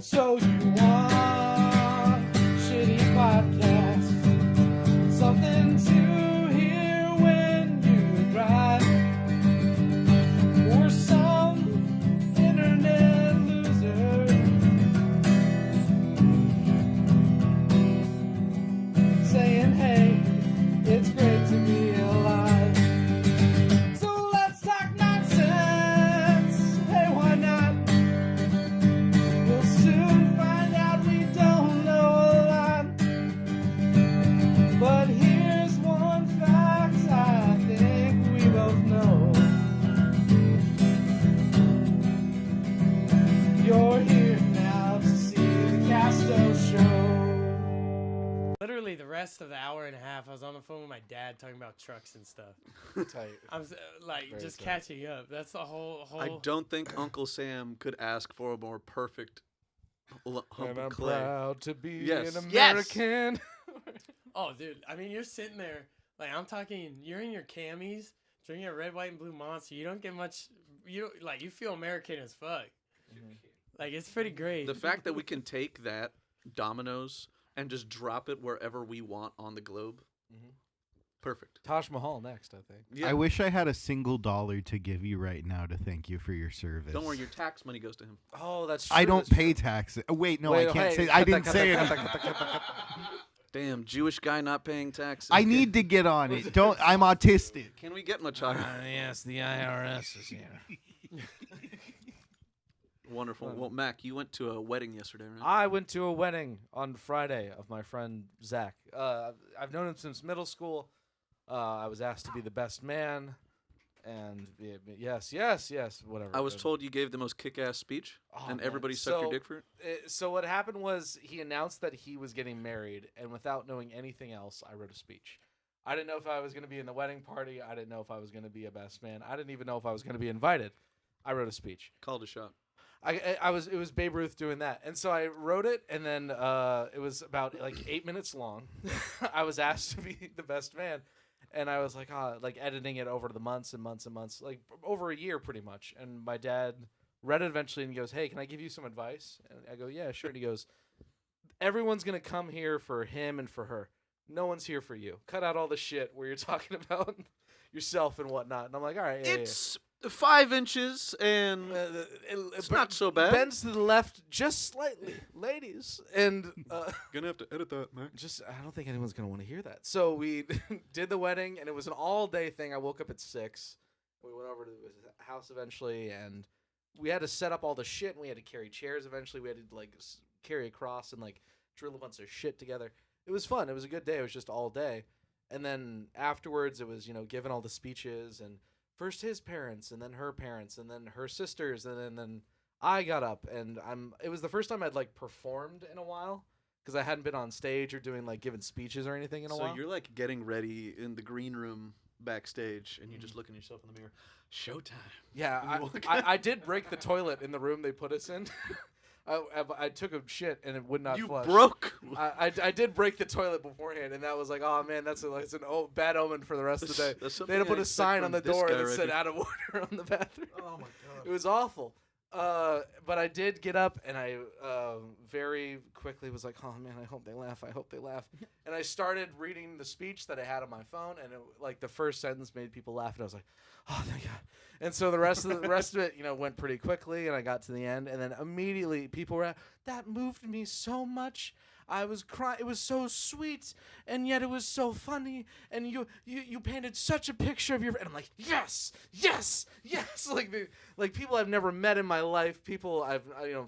So you want shitty podcasts, something to hear when you drive, or some internet loser saying, hey, it's great to be alive. So let's talk nonsense. Hey, why not? We'll soon find out we don't know a lot. But here's one fact I think we both know. You're here now to see the Castoe show. Literally the rest of the hour and a half, I was on the phone with my dad talking about trucks and stuff. Tight. I'm like Very just tight. catching up. That's the whole. I don't think Uncle Sam could ask for a more perfect hump And I'm of clay. proud to be Yes. an Yes. American. Oh, dude. I mean, you're sitting there like I'm talking. You're in your camis, drinking a red, white, and blue Monster. You don't get much. You don't, like you feel American as fuck. Like it's pretty great. The fact that we can take that Domino's and just drop it wherever we want on the globe. Perfect. Taj Mahal next, I think. Yeah. I wish I had a single dollar to give you right now to thank you for your service. Don't worry, your tax money goes to him. Oh, that's true. I don't that's pay true. taxes. Wait, no, Wait, I can't hey, say. I cut didn't that, say cut it. that, cut that, cut that. Damn, Jewish guy not paying taxes. I need to get on it. Don't. I'm autistic. Can we get Machado? Yes, the IRS is here. Wonderful. Well, Mac, you went to a wedding yesterday, right? I went to a wedding on Friday of my friend Zach. I've known him since middle school. I was asked to be the best man, and yes, whatever. I was told you gave the most kick-ass speech, Oh, and man. everybody sucked your So- dick for it. So what happened was he announced that he was getting married, and without knowing anything else, I wrote a speech. I didn't know if I was going to be in the wedding party. I didn't know if I was going to be a best man. I didn't even know if I was going to be invited. I wrote a speech. Called a shot. It was Babe Ruth doing that, and so I wrote it, and then it was about like 8 minutes long. I was asked to be the best man, and I was like editing it over the months and months and months, like over a year pretty much. And my dad read it eventually, and he goes, "Hey, can I give you some advice?" And I go, "Yeah, sure." And he goes, "Everyone's gonna come here for him and for her. No one's here for you. Cut out all the shit where you're talking about yourself and whatnot." And I'm like, "All right, yeah, It's 5 inches, and it's not so bad. Bends to the left just slightly, ladies." And Gonna have to edit that, Mac. I don't think anyone's gonna want to hear that. So we did the wedding, and it was an all-day thing. I woke up at 6. We went over to his house eventually, and we had to set up all the shit, and we had to carry chairs eventually. We had to like carry across and like drill a bunch of shit together. It was fun. It was a good day. It was just all day. And then afterwards, it was, giving all the speeches, and first his parents, and then her parents, and then her sisters, and then I got up, and it was the first time I'd like performed in a while, because I hadn't been on stage or doing like giving speeches or anything in a So while. you're like getting ready in the green room backstage, and you just look at yourself in the mirror. Showtime. Yeah, I did break the toilet in the room they put us in. I took a shit and it would not You flush. broke. I did break the toilet beforehand, and that was like, oh man, that's it's an bad omen for the rest of the day. That's They had to something put I a sign expect on the from this door guy that right said here. "out of order" on the bathroom. Oh my god. It was awful. But I did get up, and I very quickly was like, oh man, I hope they laugh. I hope they laugh. And I started reading the speech that I had on my phone, and like the first sentence made people laugh, and I was like, oh thank God. And so the rest of it, went pretty quickly, and I got to the end, and then immediately people were, that moved me so much. I was crying. It was so sweet, and yet it was so funny. And you painted such a picture of your. And I'm like, yes. Like people I've never met in my life. People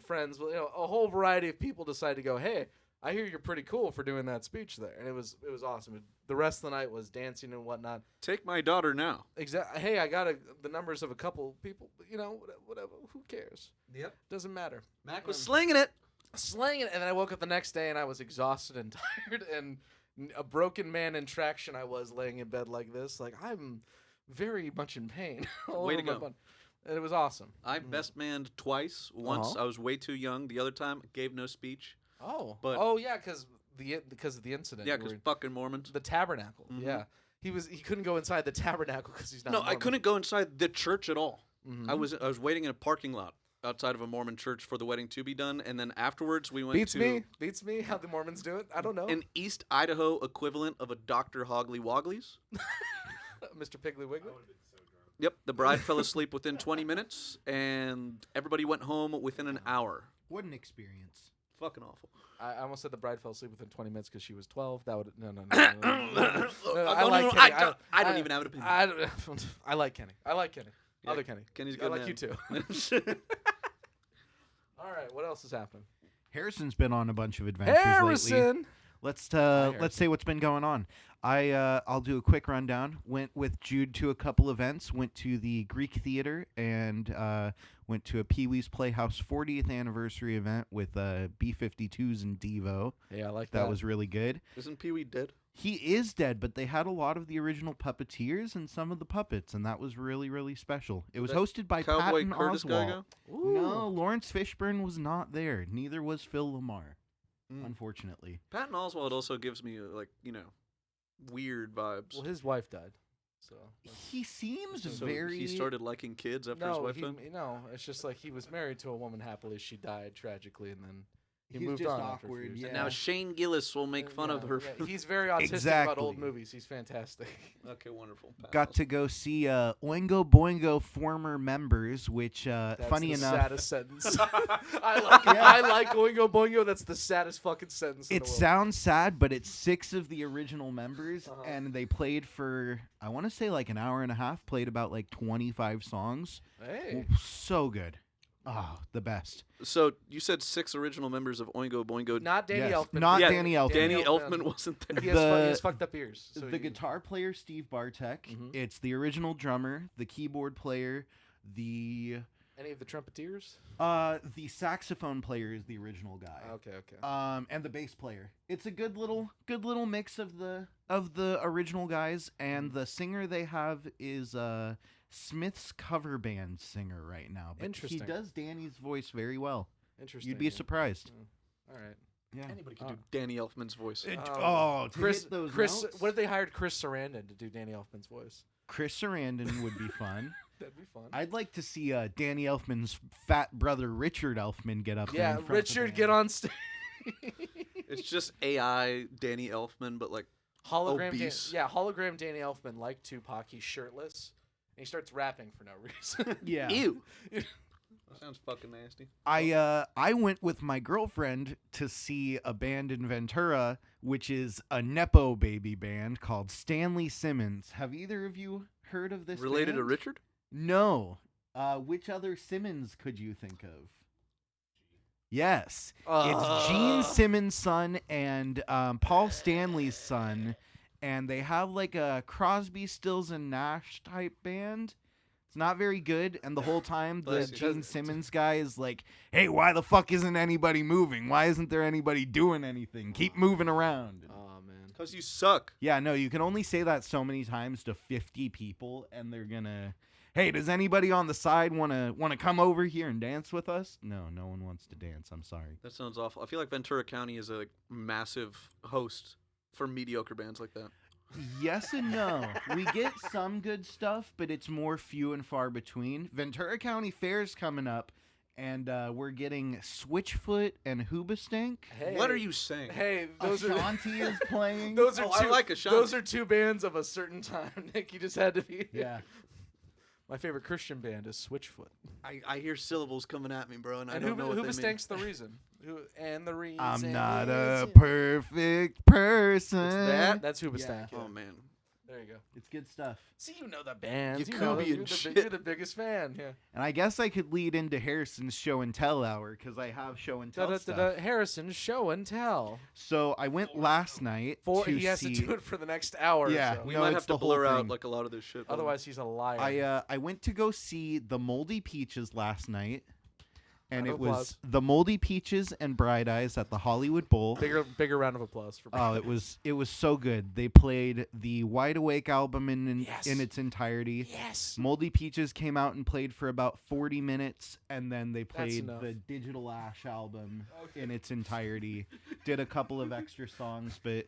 friends. A whole variety of people decide to go. Hey, I hear you're pretty cool for doing that speech there, and it was awesome. The rest of the night was dancing and whatnot. Take my daughter now. Exactly. Hey, I got the numbers of a couple people. Whatever. Who cares? Yep. Doesn't matter. Mac was slinging it. Slaying it, and then I woke up the next day and I was exhausted and tired and a broken man in traction. I was laying in bed like this, like I'm very much in pain. all Way over to my go. butt. And it was awesome. I best manned twice. Once I was way too young. The other time, gave no speech. Oh, But- yeah, because of the incident. Yeah, you because were in fucking Mormons. the tabernacle. Yeah, he couldn't go inside the tabernacle because he's not. No, Mormon. I couldn't go inside the church at all. Mhm. I was waiting in a parking lot. outside of a Mormon church for the wedding to be done, and then afterwards we went Beats me how the Mormons do it. I don't know. an East Idaho equivalent of a Dr. Hoggly Wogglies. Mr. Piggly Wiggly. Yep, the bride fell asleep within 20 minutes, and everybody went home within an hour. What an experience. Fucking awful. I almost said the bride fell asleep within 20 minutes because she was 12. That would no. I don't even have an opinion. I like Kenny. I like Kenny. Yeah, Other Kenny. Kenny's a I good like man. you too. All right, what else is happening? Harrison's been on a bunch of adventures lately. Harrison. Let's Harrison. say what's been going on. I'll do a quick rundown. Went with Jude to a couple events. Went to the Greek Theater and went to a Pee Wee's Playhouse 40th anniversary event with B-52s and Devo. Hey, I like that. That was really good. Isn't Pee Wee dead? He is dead, but they had a lot of the original puppeteers and some of the puppets, and that was really, really special. It was That hosted by Cowboy Patton Curtis guy Oswalt. go? No, Lawrence Fishburne was not there. Neither was Phil Lamar, Mm. unfortunately. Patton Oswalt also gives me weird vibes. Well, his wife died, so. He seems So very... he started liking kids after his wife died. No, it's just like he was married to a woman happily. She died tragically, and then he He's moved just on after a few awkward, years. yeah. And now Shane Gillis will make fun of her. Yeah, he's very autistic about old Exactly. movies. He's fantastic. Okay, wonderful. Got to go see Oingo Boingo former members, which, That's funny the enough... saddest sentence. I like Oingo Boingo. That's the saddest fucking sentence in It the world. sounds sad, but it's 6 of the original members, Uh-huh. and they played for, I want to say like an hour and a half, played about like 25 songs. Hey. So good. Oh, the best. So you said 6 original members of Oingo Boingo. Not Danny Yes, Elfman. not Yeah, Danny Elfman. Danny Elfman. Elfman wasn't there. He The- has fucked up ears. So The guitar player, Steve Bartek. Mhm. It's the original drummer, the keyboard player, the Any of the trumpeters? the saxophone player is the original guy. Okay. And the bass player. It's a good little mix of the original guys, and the singer they have is Smith's cover band singer right now. But Interesting. he does Danny's voice very well. Interesting. You'd be surprised. All right. Yeah. Anybody could do Danny Elfman's voice. To Chris. hit those Chris. notes, What if they hired Chris Sarandon to do Danny Elfman's voice? Chris Sarandon would be fun. That'd be fun. I'd like to see Danny Elfman's fat brother Richard Elfman get up there. Yeah, in front of the Richard, band. get on stage. It's just AI Danny Elfman, but like Hologram. obese. Hologram Danny Elfman like Tupac. He's shirtless. And he starts rapping for no reason. Yeah. ew. That sounds fucking nasty. I went with my girlfriend to see a band in Ventura, which is a Nepo baby band called Stanley Simmons. Have either of you heard of this Related to band? Richard? No. Which other Simmons could you think of? Yes. It's Gene Simmons' son and Paul Stanley's son, and they have like a Crosby, Stills, and Nash type band. It's not very good, and the whole time the Bless you. Gene Simmons guy is like, hey, why the fuck isn't anybody moving? Why isn't there anybody doing anything? Keep moving around. Oh man. Because you suck. Yeah, no, you can only say that so many times to 50 people, and they're gonna, hey, does anybody on the side wanna come over here and dance with us? No one wants to dance. I'm sorry. That sounds awful. I feel like Ventura County is a massive host for mediocre bands like that. Yes and no. We get some good stuff, but it's more few and far between. Ventura County Fair's coming up, and we're getting Switchfoot and Hoobastank. Hey. What are you saying? Hey, those Ashanti is playing. Those are Oh, I two, like Ashanti. Those are two bands of a certain time. Nick, you just had to be. Yeah. My favorite Christian band is Switchfoot. I hear syllables coming at me, bro, and I And don't know what they mean. Hoobastank's the reason. And the reason. I'm not is a perfect person. It's that? That's Hoobastank. Yeah. Yeah. Oh, man. There you go. It's good stuff. See, you know the bands. You Jacobian know them. shit. You're the biggest fan. Yeah. And I guess I could lead into Harrison's show and tell hour because I have show and tell stuff. Harrison's show and tell. So I went last night to He has see. to do it for the next hour. Yeah, Or so. We No, might it's have to the whole blur out thing. like a lot of this shit. Otherwise, he's a liar. I went to go see the Moldy Peaches last night, and Round of it was applause. the Moldy Peaches and Bright Eyes at the Hollywood Bowl. bigger round of applause for. Oh, it was so good. They played the Wide Awake album Yes. in its entirety. Yes. Moldy Peaches came out and played for about 40 minutes, and then they played enough. the Digital Ash album in its entirety. Did a couple of extra songs, but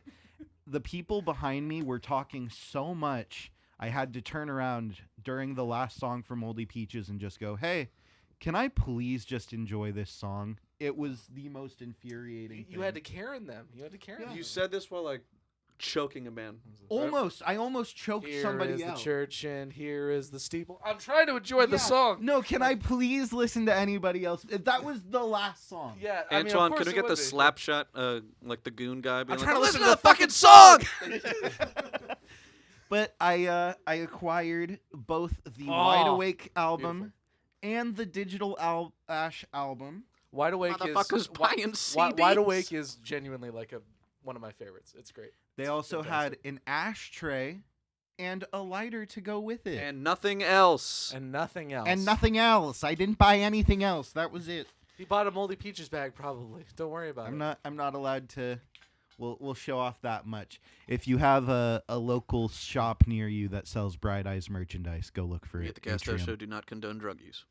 the people behind me were talking so much, I had to turn around during the last song for Moldy Peaches and just go, hey, Can I please just enjoy this song? It was the most infuriating You had to Karen them. You had to Karen them. You said this while like choking a man. Almost. I almost choked Here somebody is out. the church and here is the steeple. I'm trying to enjoy the song. No, can I please listen to anybody else? That was the last song. Yeah, Antoine, can we get the slap shot, like the goon guy? I'm Being trying to like, listen to the fucking song. But I acquired both the Wide Awake album and the Digital Ash album. Wide Awake Motherfuckers buying CDs. Wide Awake is genuinely like one of my favorites. It's great. They also had an ashtray and a lighter to go with it. and nothing else. And nothing else. And nothing else. I didn't buy anything else. That was it. He bought a Moldy Peaches bag probably. Don't worry about it. I'm not allowed to. We'll show off that much. If you have a local shop near you that sells Bright Eyes merchandise, go look for We it. at the Castoe Atrium. Show do not condone drug use.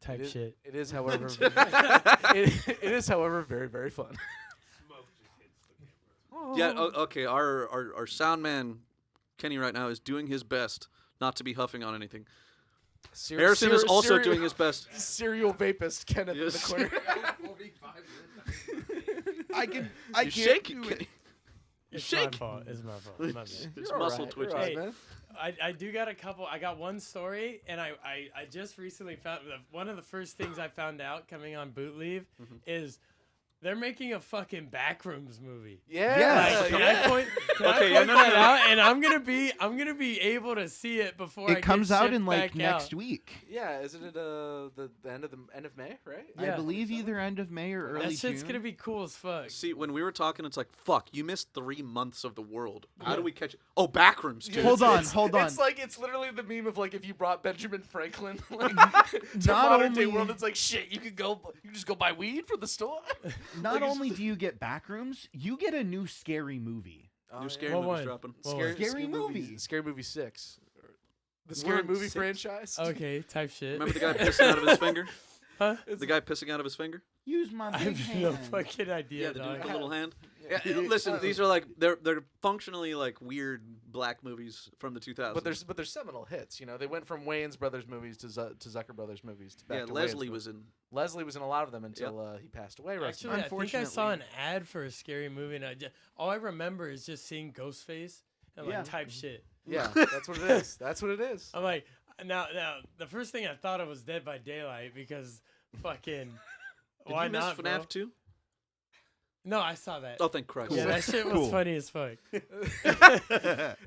Type shit. It is, however, it is, however, very, very fun. Yeah, okay. Our sound man, Kenny, right now is doing his best not to be huffing on anything. Harrison is also doing his best. Serial vapist Kenneth Yes. in the corner. I You can't shake do it, it. Kenny. It's shake. my fault. It's my fault. My bad. His You're muscle alright, twitches. you're alright, Hey, man. I do got a couple. I got one story, and I just recently found one of the first things I found out coming on Boot Leave is they're making a fucking Backrooms movie. Yeah. Like, can yeah. I point Okay, that no. out? And I'm gonna be able to see it before It comes get out shipped in like back next out. week. Yeah, isn't it the end of May, right? Yeah. I believe either end of May or early That shit's June. gonna be cool as fuck. See, when we were talking, it's like, fuck, you missed 3 months of the world. How do we catch it? Oh, Backrooms, dude. Hold on, It's hold on. It's literally the meme of like if you brought Benjamin Franklin like, to Not modern day only- world. It's like shit. You can just go buy weed from the store. Not only do you get Backrooms, you get a new scary movie. New scary What movies one? dropping. What Scary movie. Scary Movie 6. The Scary One, Movie 6? franchise. Okay, type shit. Remember the guy pissing out of his finger? Huh? The guy pissing out of his finger? Use my I big have hand. no fucking idea, Yeah, the dude dog. with the little hand. Yeah, listen, these are like they're functionally like weird black movies from the 2000s. But there's seminal hits. You know, they went from Wayans Brothers movies to Zucker Brothers movies. To back yeah, to Leslie Wayans was in. Leslie was in a lot of them until he passed away. Rest in Actually, I think I saw an Unfortunately- ad for a scary movie, and all I remember is just seeing Ghostface and like Yeah. type shit. yeah, that's what it is. That's what it is. I'm like, now the first thing I thought of was Dead by Daylight because fucking Did why you miss not, FNAF bro? 2? No, I saw that. Oh, thank Christ. Yeah, that shit was Cool. funny as fuck.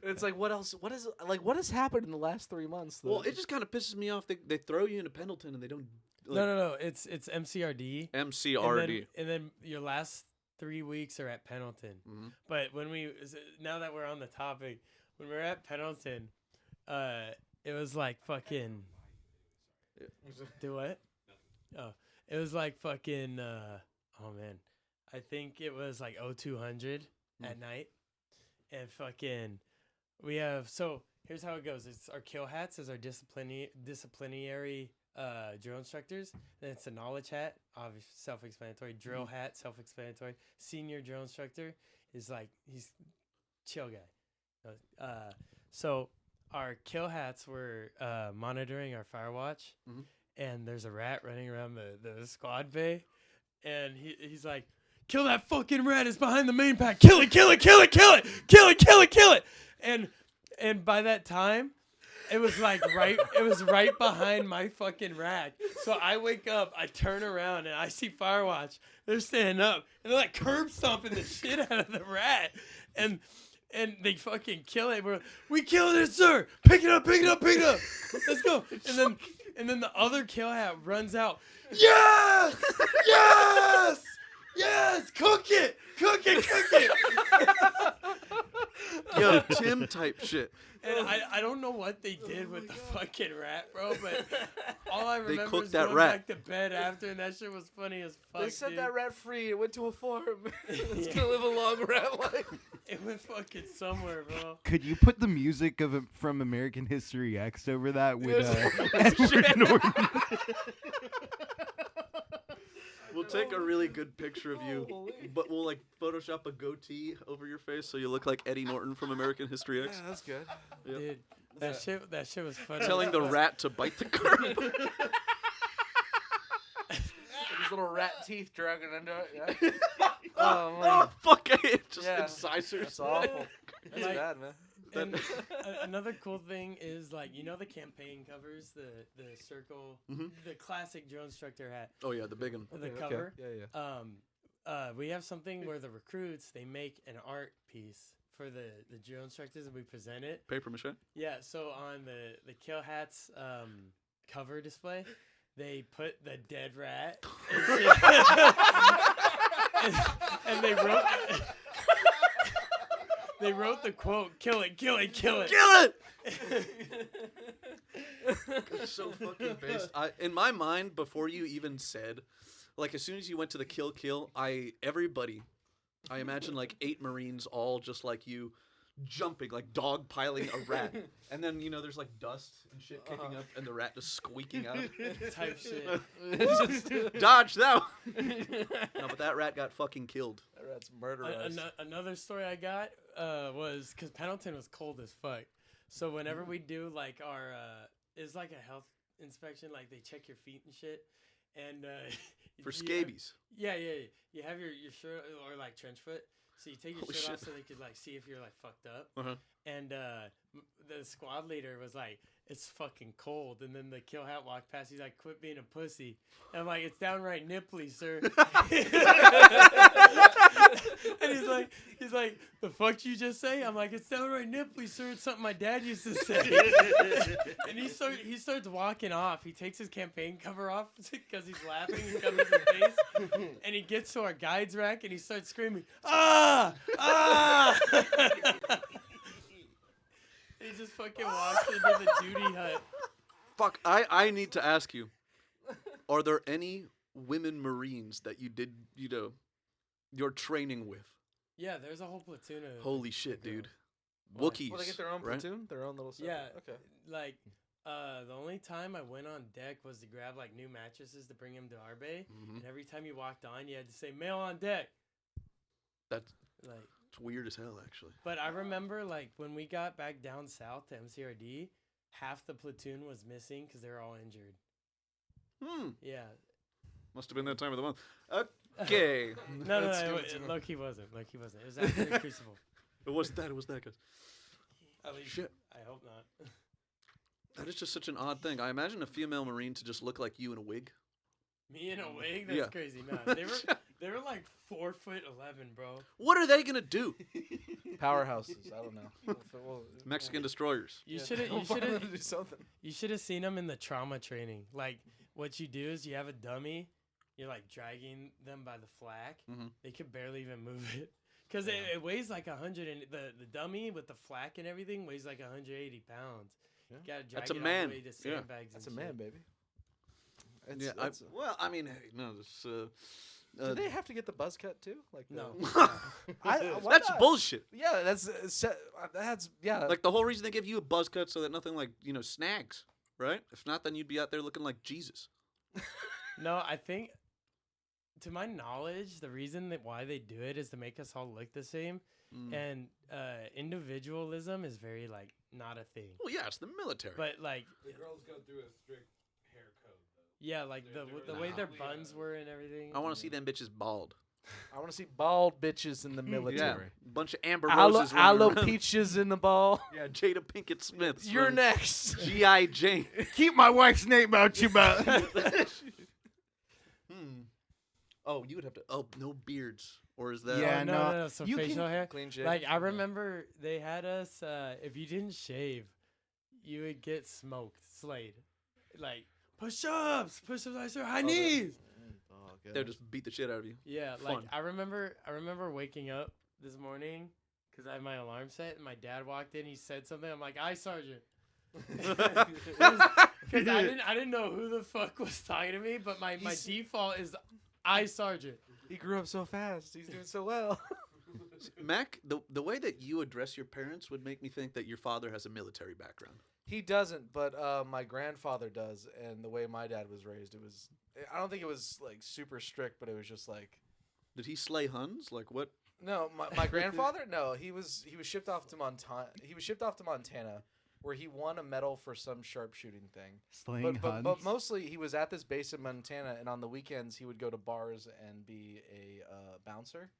It's like what else? What has happened in the last 3 months? Though? Well, it just kind of pisses me off. They throw you into Pendleton and they don't. Like, No, it's MCRD. MCRD. And then your last 3 weeks are at Pendleton. Mhm. But now that we're on the topic, when we were at Pendleton, it was like fucking. Do what? Oh, it was like fucking. Oh man, I think it was like 0200 at night, and fucking. We have here's how it goes. It's our kill hats as our disciplinary drill instructors. Then it's a knowledge hat, obviously self-explanatory. Drill hat, self-explanatory. Senior drill instructor is like he's chill guy. So our kill hats were monitoring our fire watch, and there's a rat running around the squad bay, and he's like, "Kill that fucking rat! It's behind the main pack! Kill it! Kill it! Kill it! Kill it! Kill it! Kill it! Kill it!" And by that time, it was like right behind my fucking rack. So I wake up, I turn around, and I see Firewatch. They're standing up, and they're like curb stomping the shit out of the rat, and they fucking kill it. We killed it, sir. Pick it up, pick it up, pick it up. Let's go. And then the other kill hat runs out. Yes, yes, yes. Cook it, cook it, cook it. Yo, Tim type shit. And I don't know what they did with the fucking rat, bro, but all I remember cooked is that going rat. back to bed after, and that shit was funny as fuck, They set dude. that rat free. It went to a farm. It's Yeah. gonna live a long rat life. It went fucking somewhere, bro. Could you put the music from American History X over that with Yes. Edward Norton? We'll take a really good picture of you, but we'll like Photoshop a goatee over your face so you look like Eddie Norton from American History X. Yeah, that's good. Yep. Dude, that shit was funny. Telling the rat to bite the curb. little rat teeth dragging into it. Yeah. Oh man, Oh fuck! It just Yeah. incisors. that's awful. That's Like- bad, man. And another cool thing is like the campaign covers, the circle, Mhm. the classic drill instructor hat, Oh yeah, the big one. the cover. Yeah, yeah. We have something where the recruits they make an art piece for the drill instructors and we present it. Paper mache. Yeah, so on the kill hats cover display, they put the dead rat and they wrote. They wrote the quote, kill it, kill it, kill it. Kill it! It's so fucking based. In my mind, before you even said, like, as soon as you went to the kill, I imagine like 8 Marines all just like you, jumping, like dog piling a rat. And then, there's like dust and shit kicking up and the rat just squeaking out. Type shit. Dodge that one. No, but that rat got fucking killed. That rat's murderized. Another story I got was because Pendleton was cold as fuck. So whenever we do like our, it's like a health inspection, like they check your feet and shit. And For you scabies. have- yeah. You have your shirt or like trench foot. So you take your Holy shirt off shit. so they could like see if you're like fucked up. Uh-huh. And the squad leader was like, "It's fucking cold." And then the kill hat walked past. He's like, "Quit being a pussy." And I'm like, "It's downright nipply, sir." And he's like, "The fuck you just say?" I'm like, "It's downright nipply, sir. It's something my dad used to say." And he starts walking off. He takes his campaign cover off because he's laughing. He covers his face. And he gets to our guides rack and he starts screaming, "Ah! Ah!" He just fucking walks into the duty hut. Fuck, I need to ask you, are there any women Marines that you did, your training with? Yeah, there's a whole platoon of Holy shit, dude. Why? Wookiees. Well, they get their own right? platoon, their own little. Yeah. Okay. like the only time I went on deck was to grab like new mattresses to bring him to our bay, Mhm. and every time you walked on, you had to say "mail on deck." That's Like, it's weird as hell, actually. but I remember like when we got back down south to MCRD, half the platoon was missing because they were all injured. Yeah. Must have been that time of the month. Okay. No, That's good, it, too. Loki wasn't. Loki wasn't. It was after the Crucible. It wasn't that. It was that, guys. At least Shit. I hope not. That is just such an odd thing. I imagine a female Marine to just look like you in a wig. Me in a wig? That's Yeah. crazy. No, they were like 4'11", bro. What are they gonna do? Powerhouses. I don't know. Mexican destroyers. You Yeah. should have. We'll You find should out to have. do something. You should have seen them in the trauma training. Like, what you do is you have a dummy, you're like dragging them by the flak. Mhm. They could barely even move it. Because it weighs like 100, and the dummy with the flak and everything weighs like 180 pounds. Yeah. You gotta drag That's a it all man. the way to Yeah. sandbags That's a and man, shit. baby. Yeah. Well, I mean, hey, no, this. Do they have to get the buzz cut too? Like No. why That's not? bullshit. Yeah, that's yeah. Like the whole reason they give you a buzz cut so that nothing like snags, right? If not, then you'd be out there looking like Jesus. No, I think, to my knowledge, the reason that why they do it is to make us all look the same. Mm. And individualism is very, like, not a thing. Well, yeah, it's the military. But, like, The girls go through a strict hair code, though. yeah, like, They're the way their not- buns were and everything. I want to see them bitches bald. I want to see bald bitches in the Yeah, military. bunch of Amber Aloe, Roses. running around. peaches in the ball. Yeah, Jada Pinkett Smith. You're next. G.I. Jane. Keep my wife's name out your mouth. Oh, you would have to. Oh, no beards, or is that? Yeah, Oh, no, no, so you can- facial hair. Clean shave. Like, I remember they had us, if you didn't shave, you would get smoked, slayed. Like, push-ups, I said, high knees. They'll just beat the shit out of you. Yeah, like, Fun. I remember waking up this morning because I had my alarm set, and my dad walked in, he said something, I'm like, "Aye, Sergeant." Because I didn't know who the fuck was talking to me, but my default is "Aye, Sergeant." He grew up so fast. He's doing so well. Mac, the way that you address your parents would make me think that your father has a military background. He doesn't, but my grandfather does, and the way my dad was raised, it was. I don't think it was like super strict, but it was just like. Did he slay Huns? Like what? No, my grandfather. No, he was shipped off to Montana. He was shipped off to Montana where he won a medal for some sharpshooting thing. Slaying But Huns. mostly he was at this base in Montana, and on the weekends he would go to bars and be a bouncer.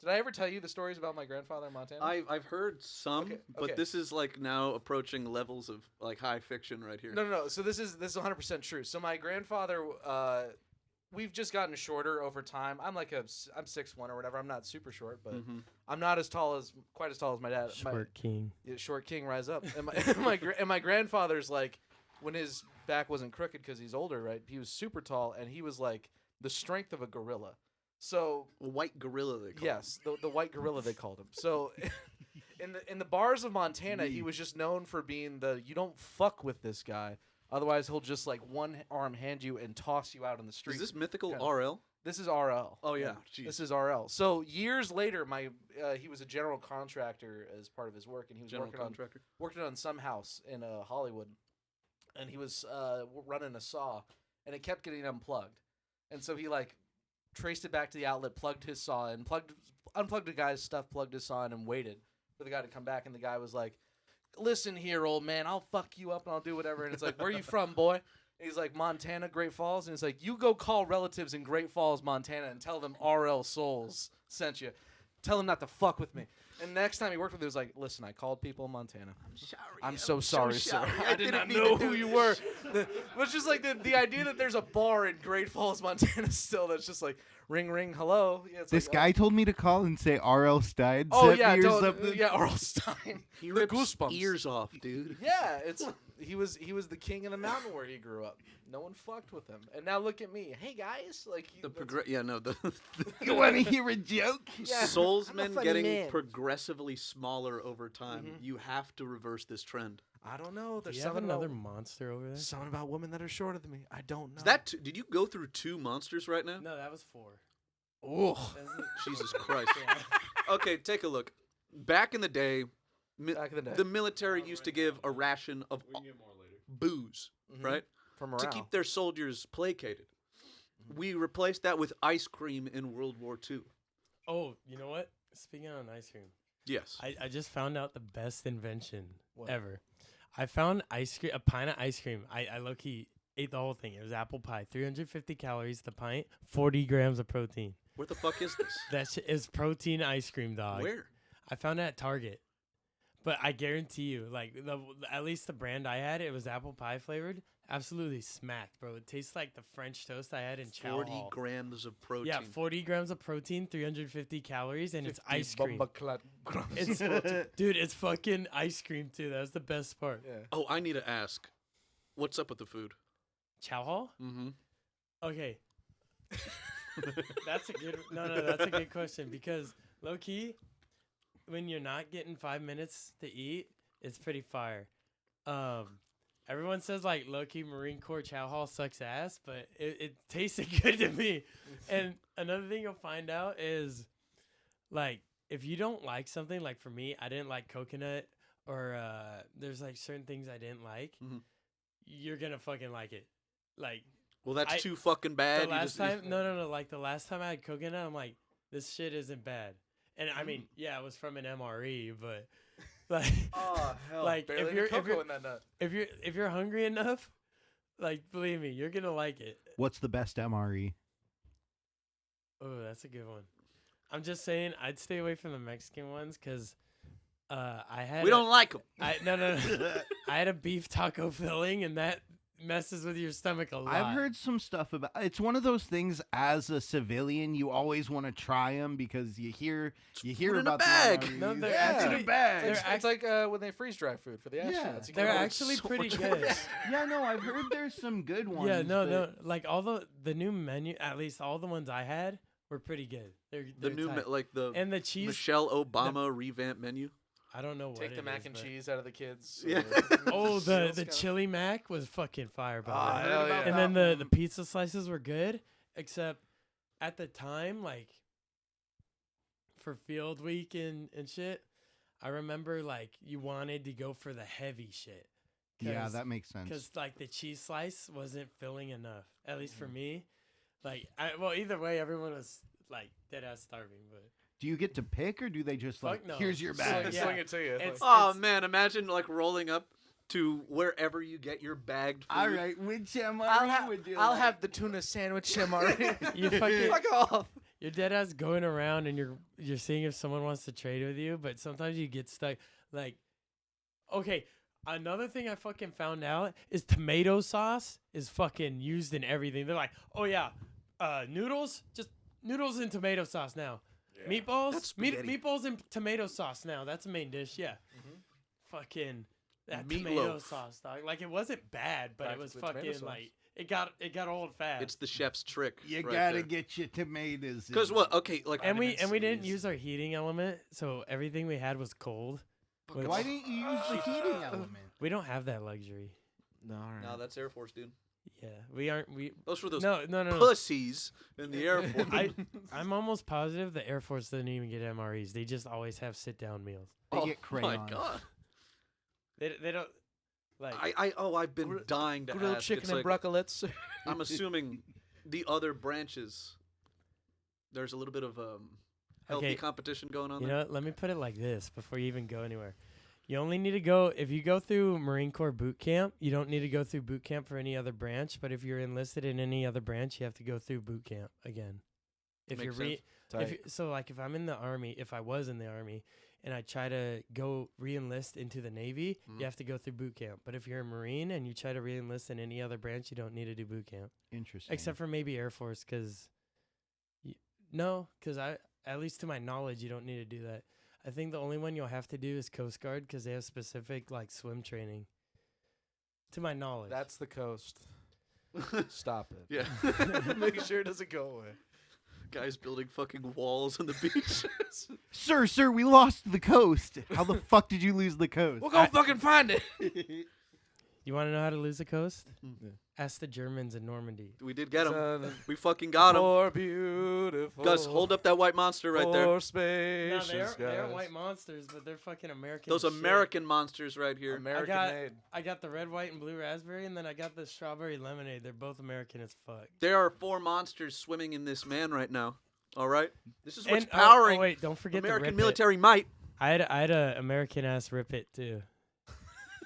Did I ever tell you the stories about my grandfather in Montana? I've heard some, Okay, but okay. this is like now approaching levels of like high fiction right here. No. So this is 100% true. So my grandfather, we've just gotten shorter over time. I'm 6'1" or whatever. I'm not super short, but Mhm. I'm not quite as tall as my dad. Short king. Short king, rise up. And my grandfather's like, when his back wasn't crooked because he's older, right? He was super tall, and he was like the strength of a gorilla. So A white gorilla, they call yes, the white gorilla they called him. So in the bars of Montana, he was just known for being you don't fuck with this guy, otherwise he'll just like one arm hand you and toss you out in the him. street. Is this mythical Kinda. RL? This is RL. Oh yeah, jeez. This is RL. So years later, he was a general contractor as part of his work, and he was General working contractor. on some house in Hollywood, and he was running a saw, and it kept getting unplugged, and so he like traced it back to the outlet, plugged his saw in, unplugged the guy's stuff, plugged his saw in, and waited for the guy to come back, and the guy was like, "Listen here, old man, I'll fuck you up and I'll do whatever," and it's like, "Where are you from, boy?" And he's like, "Montana, Great Falls," and it's like, "You go call relatives in Great Falls, Montana, and tell them RL Souls sent you. Tell them not to fuck with me." And next time he worked with me, he was like, "Listen, I called people in Montana. I'm so sorry, sir. I did not know who you were." It's just like the idea that there's a bar in Great Falls, Montana still that's just like, ring, ring, hello. Yeah, it's This like, guy told me to call and say R.L. Stein. Oh sent yeah, me or don't, something. yeah, Earl Stein. He The rips goosebumps. ears off, dude. Yeah, he was the king of the mountain where he grew up. No one fucked with him, and now look at me. Hey guys, like The You want to hear a joke? Yeah, I'm a Soulsmen funny getting man. progressively smaller over time. Mhm. You have to reverse this trend. I don't know. Do There's you have something another about, monster over there? something about women that are shorter than me. I don't know. Is that did you go through 2 monsters right now? No, that was 4. Oh, Jesus Christ. Yeah. Okay, take a look. Back in the day, back in the day, the military used to give a ration of booze, Mhm. right? from To around. keep their soldiers placated. We replaced that with ice cream in World War II. Oh, you know what? Speaking on ice cream, Yes. I just found out the best invention What? ever. I found a pint of ice cream. I low key ate the whole thing. It was apple pie, 350 calories the pint, 40 grams of protein. Where the fuck is this? That shit is protein ice cream, dog. Where? I found it at Target. But I guarantee you, like at least the brand I had, it was apple pie flavored. Absolutely smacked, bro. It tastes like the French toast I had in Chow 40 Hall. grams of protein. Yeah, 40 grams of protein, 350 calories, and it's 50 ice cream. bumbaclat grams of It's protein. dude, it's fucking ice cream too. That's the best part. Yeah. Oh, I need to ask. What's up with the food? Chow Hall? Mm-hmm. Okay. That's a good question because low key, when you're not getting 5 minutes to eat, it's pretty fire. Everyone says like low key Marine Corps Chow Hall sucks ass, but it tasted good to me. And another thing you'll find out is like if you don't like something, like for me, I didn't like coconut or there's like certain things I didn't like, Mhm. you're gonna fucking like it. Like Well, that's I- too fucking bad. the You last just- time, no. Like the last time I had coconut, I'm like, this shit isn't bad. And I mean, yeah, it was from an MRE, but like, Oh hell! Like, barely if any you're- cocoa in that nut. if you're hungry enough, like believe me, you're gonna like it. What's the best MRE? Oh, that's a good one. I'm just saying, I'd stay away from the Mexican ones because I had we don't like them. no. I had a beef taco filling, and that messes with your stomach a lot. I've heard some stuff about. It's one of those things. As a civilian, you always want to try them because you hear food in a about bag. the MREs. No, they're Yeah. actually in a bag. It's like when they freeze dry food for the astronauts. You they're can- actually so pretty much good. Yeah, no, I've heard there's some good ones. Yeah, no. but- Like all the new menu, at least all the ones I had were pretty good. The They're new, tight. like the and the cheese. Michelle Obama revamped menu. I don't know what Take the it mac is, and but- cheese out of the kids. Yeah. Oh, the Meals kinda- chili mac was fucking fire, by Ah, the way. hell yeah. And then the pizza slices were good, except at the time, like for field week and shit, I remember like you wanted to go for the heavy shit. Yeah, that makes sense. Because like the cheese slice wasn't filling enough, at least Mm-hmm. for me. Like, well, either way, everyone was like dead ass starving, but. Do you get to pick, or do they just Fuck like, no. here's your So, bag? yeah. Sling it to you. It's- Oh man, imagine like rolling up to wherever you get your bagged food. All right, which I'll, would you I'll like? have the tuna sandwich, MRE. You fucking Fuck off. you're dead ass going around and you're seeing if someone wants to trade with you, but sometimes you get stuck. Like, okay, another thing I fucking found out is tomato sauce is fucking used in everything. They're like, oh yeah, noodles, just noodles and tomato sauce now. Meatballs, That's spaghetti. meatballs and tomato sauce now. That's a main dish. Yeah, fucking that tomato Meatloaf. sauce, dog. Like it wasn't bad, but it was Practically tomato fucking sauce. like it got old fast. It's the chef's trick. You right gotta there. get your tomatoes. Because in. what? Okay, like and we didn't Squeeze. use our heating element, so everything we had was cold. which- Why didn't you use the heating element? we don't have that luxury. No, all right. No, that's Air Force, dude. Yeah, we aren't. We Those were those no. pussies in the Air Force. I'm almost positive the Air Force doesn't even get MREs. They just always have sit down meals. They oh get my crayons. god. They don't like. I've been dying to Grilled ask. chicken It's and like, broccolets. I'm assuming the other branches. There's a little bit of healthy Okay, competition going on You there. know, what? Let me put it like this before you even go anywhere. You only need to go if you go through Marine Corps boot camp. You don't need to go through boot camp for any other branch. But if you're enlisted in any other branch, you have to go through boot camp again. If Makes you're sense. if you, so, like if I'm in the army, if I was in the army, and I try to go re-enlist into the Navy, Mhm. you have to go through boot camp. But if you're a Marine and you try to re-enlist in any other branch, you don't need to do boot camp, Interesting. except for maybe Air Force, because I, at least to my knowledge, you don't need to do that. I think the only one you'll have to do is Coast Guard because they have specific like swim training. To my knowledge, That's the coast. Stop it. Yeah. Make sure it doesn't go away. Guys building fucking walls on the beach. Sir, we lost the coast. How the fuck did you lose the coast? We'll go fucking find it. you want to know how to lose a coast? Yeah. Ask the Germans in Normandy. We did get him. Son We fucking got him. For beautiful. Gus, hold up that white monster right there. For No, spacious they are skies. white monsters, but they're fucking American. Those as shit. American monsters right here. American got- made. I got the red, white, and blue raspberry, and then I got the strawberry lemonade. They're both American as fuck. There are 4 monsters swimming in this man right now. All right? This is what's And, powering wait, don't forget American the Rip military might. It. I had a American ass Rip It too.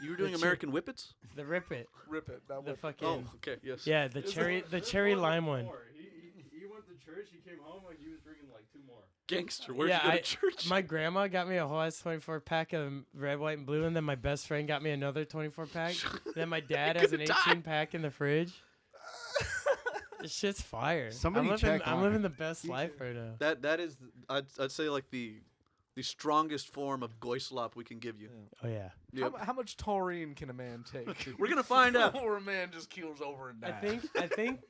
You were doing The American whippets? The Rip It, Rip it. That the would fucking Oh, okay, yes. yeah, the cherry lime one. He went to church. He came home and he was drinking like 2 more. Gangster, where'd Yeah, you go to church? My grandma got me a whole ass 24 pack of red, white, and blue, and then my best friend got me another 24 pack. then my dad has an gonna 18 die. pack in the fridge. This shit's fire. Somebody check I'm on living her. the best life right now. That is, I'd say like the strongest form of goislop we can give you. Oh yeah. Yep. How much taurine can a man take? We're gonna find out. Or a man just keels over and dies. I think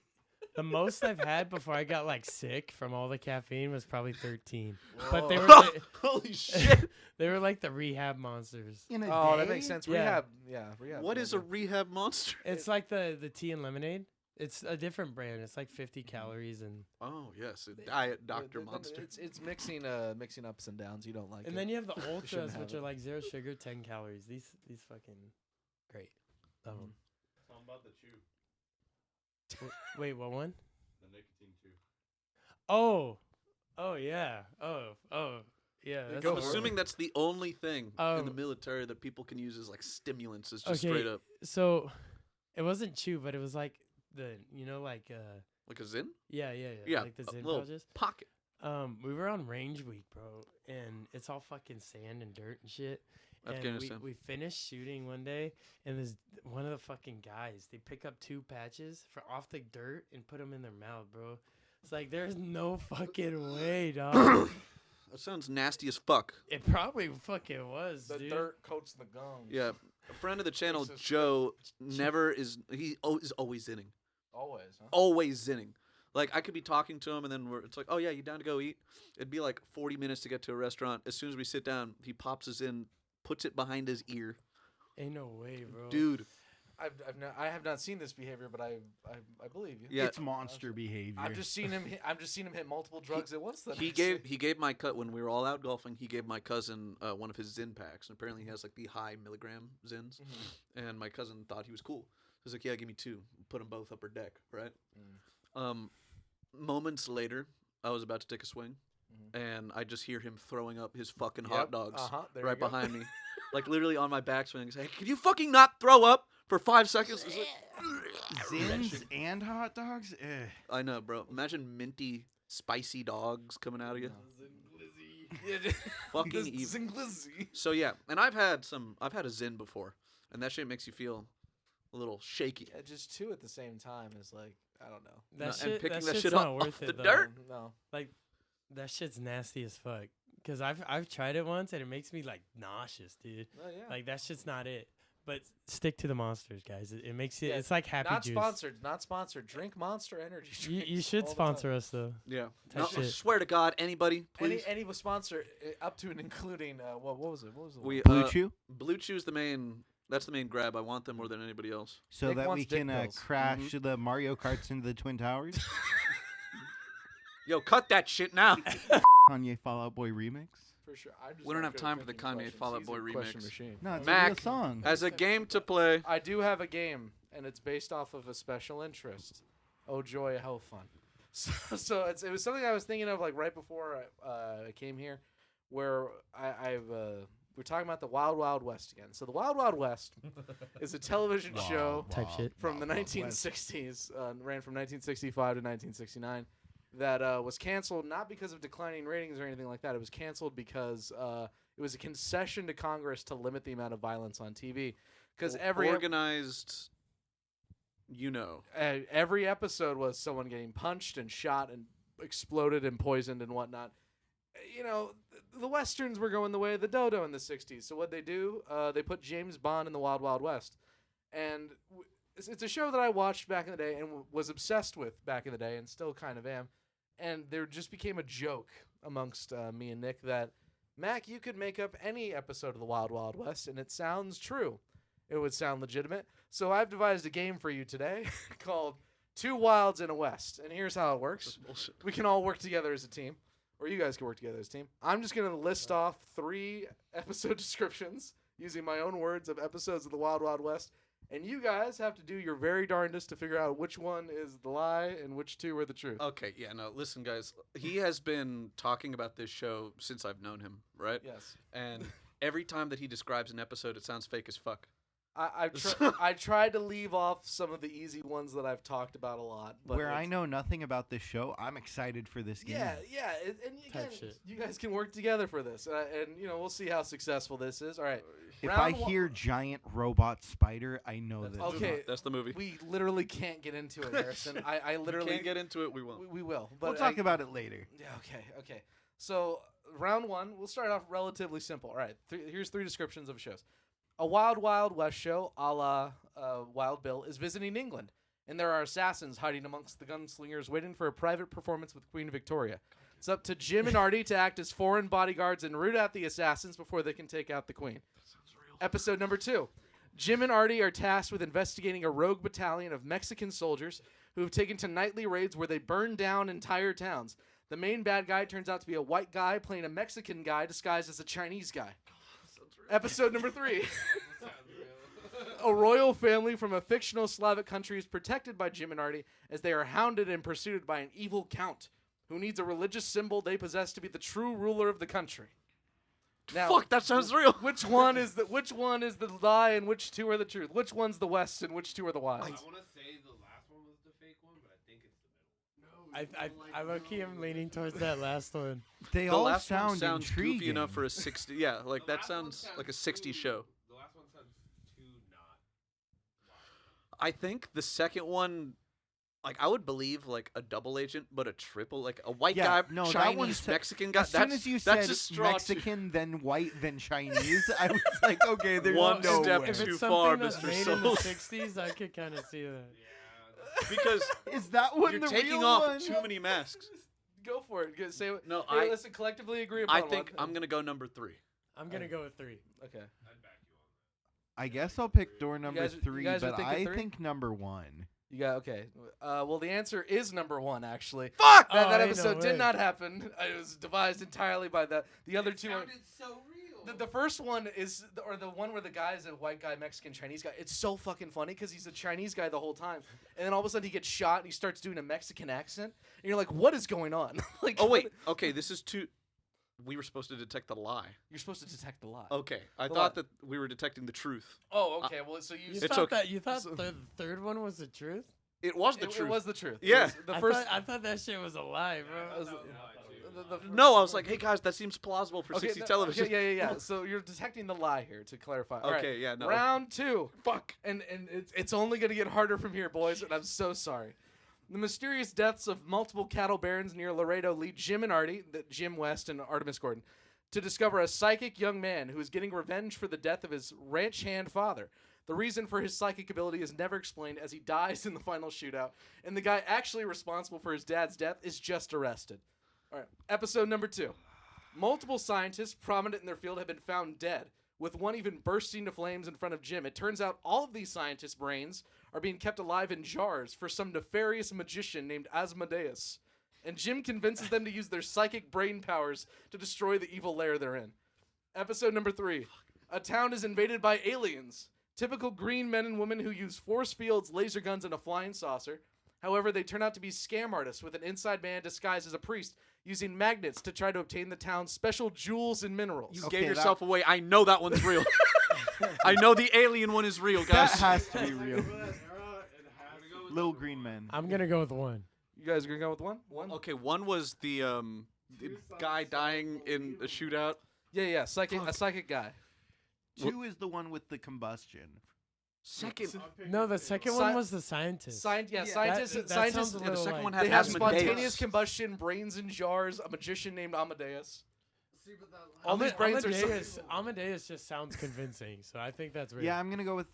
the most I've had before I got like sick from all the caffeine was probably 13. But they were like, Holy shit! they were like the rehab monsters. In a Oh, day? that makes sense. Yeah. Rehab. Yeah, rehab. What is a rehab monster? It's like the tea and lemonade. It's a different brand. It's like 50 calories and Oh yes, a diet Dr. Monster. It's mixing ups and downs. You don't like it. and then you have the shouldn't ultras, have which it. are like 0 sugar, 10 calories. These fucking great. Love 'em. Tell him about the chew, Wait, what one? the nicotine chew. Oh yeah. Yeah. That's Go I'm for it. assuming that's the only thing in the Um, military that people can use as like stimulants. Is just Okay. straight up So it wasn't chew, but it was like like like a Zin. yeah, Yeah, like the a Zyn little pouches. pocket. We were on range week, bro, and it's all fucking sand and dirt and shit. Afghanistan. And we finished shooting one day, and this one of the fucking guys, they pick up 2 patches off the dirt and put them in their mouth, bro. It's like there's no fucking way, dog. That sounds nasty as fuck. It probably fucking was, the dude. dirt coats the gums. Yeah, a friend of the channel, Jesus. Joe, never is. He is always zinning. Always. Huh? Always zinning. Like I could be talking to him, and then it's like, oh yeah, you down to go eat? It'd be like 40 minutes to get to a restaurant. As soon as we sit down, he pops us in, puts it behind his ear. Ain't no way, bro. Dude, I have not seen this behavior, but I believe you. yeah. It's monster behavior. I've just seen him. I've just seen him hit multiple drugs at once. Then He gave my cut when we were all out golfing. He gave my cousin one of his Zin packs, and apparently he has like the high milligram Zins. And my cousin thought he was cool. He was like, "Yeah, give me 2. Put them both upper deck, right?" Moments later, I was about to take a swing, and I just hear him throwing up his fucking hot dogs There right you go. behind me. like literally on my backswing. Say, can you fucking not throw up for 5 seconds? It's like, Zins and hot dogs? I know, bro. Imagine minty, spicy dogs coming out of you. Fucking evil. Zinglizzy. So yeah, and I've had a Zin before, and that shit makes you feel a little shaky. Yeah, just two at the same time is like, I don't know. That No, shit, and picking that shit's shit not up worth off it, the though. dirt. No. Like, that shit's nasty as fuck. Cause I've tried it once and it makes me like nauseous, dude. Oh, yeah. Like that shit's not it. But stick to the monsters, guys. It makes it. Yeah, It's like happy not juice. sponsored. Not sponsored. Drink Monster Energy drinks. You should all the sponsor time. us though. Yeah. Type No, I shit. swear to God, anybody, please. Any sponsor up to and including what was it? What was the We Blue Chew? Blue Chew's the main. That's the main grab. I want them more than anybody else. So Nick that wants we dick can pills. crash the Mario Karts into the Twin Towers? Yo, cut that shit now. Kanye Fall Out Boy remix? for sure? I just We don't not have good at time for the thinking Kanye questions. Fall Out He's Boy a question remix. machine. No, it's a Mac, real song. As a game to play. I do have a game, and it's based off of a special interest. Oh joy, how fun! So it was something I was thinking of like right before I came here, where we're talking about the Wild Wild West again. So the Wild Wild West is a television show Type shit. from the 1960s, ran from 1965 to 1969, that was canceled not because of declining ratings or anything like that. It was canceled because it was a concession to Congress to limit the amount of violence on TV. Because organized, every episode was someone getting punched and shot and exploded and poisoned and whatnot. You know, the Westerns were going the way of the dodo in the 60s. So what they do, they put James Bond in the Wild Wild West. And it's a show that I watched back in the day and was obsessed with back in the day and still kind of am. And there just became a joke amongst me and Nick that, Mac, you could make up any episode of the Wild Wild West and it sounds true. It would sound legitimate. So I've devised a game for you today called Two Wilds in a West. And here's how it works. We can all work together as a team. Or you guys can work together as a team. I'm just going to list off 3 episode descriptions using my own words of episodes of the Wild Wild West. And you guys have to do your very darndest to figure out which one is the lie and which 2 are the truth. Okay, yeah, no, listen, guys. He has been talking about this show since I've known him, right? Yes. And every time that he describes an episode, it sounds fake as fuck. I tried to leave off some of the easy ones that I've talked about a lot. But Where I know nothing about this show, I'm excited for this game. Yeah, and again, shit. you guys can work together for this. And, we'll see how successful this is. All right. If Round I one- hear giant robot spider, I know that. Okay. That's the movie. We literally can't get into it, Harrison. I literally Can't get into it, we won't. we will. But We'll talk about it later. Yeah, okay. So, round 1, we'll start off relatively simple. All right, here's 3 descriptions of shows. A Wild Wild West show, a la Wild Bill, is visiting England, and there are assassins hiding amongst the gunslingers waiting for a private performance with Queen Victoria. It's up to Jim and Artie to act as foreign bodyguards and root out the assassins before they can take out the Queen. Episode number 2. Jim and Artie are tasked with investigating a rogue battalion of Mexican soldiers who have taken to nightly raids where they burn down entire towns. The main bad guy turns out to be a white guy playing a Mexican guy disguised as a Chinese guy. Episode number 3. A royal family from a fictional Slavic country is protected by Jim and Artie as they are hounded and pursued by an evil count who needs a religious symbol they possess to be the true ruler of the country. Now, Fuck, that sounds real. Which one is the lie and which 2 are the truth? Which one's the West and which 2 are the Wilds? I want to say the last one was the fake one, but I think it's the middle one. I low-key am leaning towards that last one. They The all last one sound sounds intriguing. goofy enough for a 60. Yeah, like The that last one sounds sounds like a 60 too- show. The last one sounds too not. I think the second one, like I would believe like a double agent, but a triple, like a white Yeah, guy, no, that Chinese, one sa- Mexican guy. As soon as you that's said a straw too- Mexican, then white, then Chinese, I was like, okay, there's One no step way. If too it's far, something that's Mr. made in the Souls. 60s, I could kind of see that. Yeah. because Is that one you're the taking real off one? too many masks. Go for it. Say what. No, Hey, let's collectively agree upon I think one. I'm gonna go number 3. I'm going to go with 3. Okay. I'd back you on I guess I'll pick door number guys- you 3, guys are but thinking I 3? think number 1. You got okay. Well, the answer is number 1 actually. Fuck! Oh, That ain't episode no did way. not happen. It was devised entirely by the other 2. Are, so real. the first one is the one where the guy is a white guy, Mexican, Chinese guy. It's so fucking funny because he's a Chinese guy the whole time, and then all of a sudden he gets shot and he starts doing a Mexican accent, and you're like, what is going on? Like, Oh wait, okay, this is 2. we were supposed to detect the lie. You're supposed to detect the lie. Okay, I The thought lie. that we were detecting the truth. Oh, okay. Well, so you. You It's thought okay. that you thought So- the third one was the truth? It was the It truth. was the truth. It Yeah. was the first. I thought that shit was a lie, bro. No, I was like, hey guys, that seems plausible for Okay, 60 no, television. yeah. So you're detecting the lie here. To clarify. All right. Okay, yeah, no. Round 2. Fuck. And it's only gonna get harder from here, boys. And I'm so sorry. The mysterious deaths of multiple cattle barons near Laredo lead Jim and Artie, Jim West and Artemis Gordon, to discover a psychic young man who is getting revenge for the death of his ranch hand father. The reason for his psychic ability is never explained as he dies in the final shootout, and the guy actually responsible for his dad's death is just arrested. All right, episode number 2. Multiple scientists prominent in their field have been found dead, with one even bursting to flames in front of Jim. It turns out all of these scientists' brains are being kept alive in jars for some nefarious magician named Asmodeus. And Jim convinces them to use their psychic brain powers to destroy the evil lair they're in. Episode number 3. A town is invaded by aliens. Typical green men and women who use force fields, laser guns, and a flying saucer. However, they turn out to be scam artists with an inside man disguised as a priest using magnets to try to obtain the town's special jewels and minerals. You Okay, gave that- yourself away. I know that one's real. I know the alien one is real, That guys. has to be real. Little green men. I'm gonna go with 1. You guys are going to go with one? One? Okay, one was the guy dying in a shootout. Yeah. A psychic guy. 2 is the one with the combustion. Second, No, the second Sci- one was the scientist. Scientists. that Scientists. sounds a the little second like- one They had have Asmodeus. spontaneous combustion, brains in jars, a magician named Amadeus. All these brains are so- Amadeus just sounds convincing, so I think that's real. Yeah, I'm gonna go with.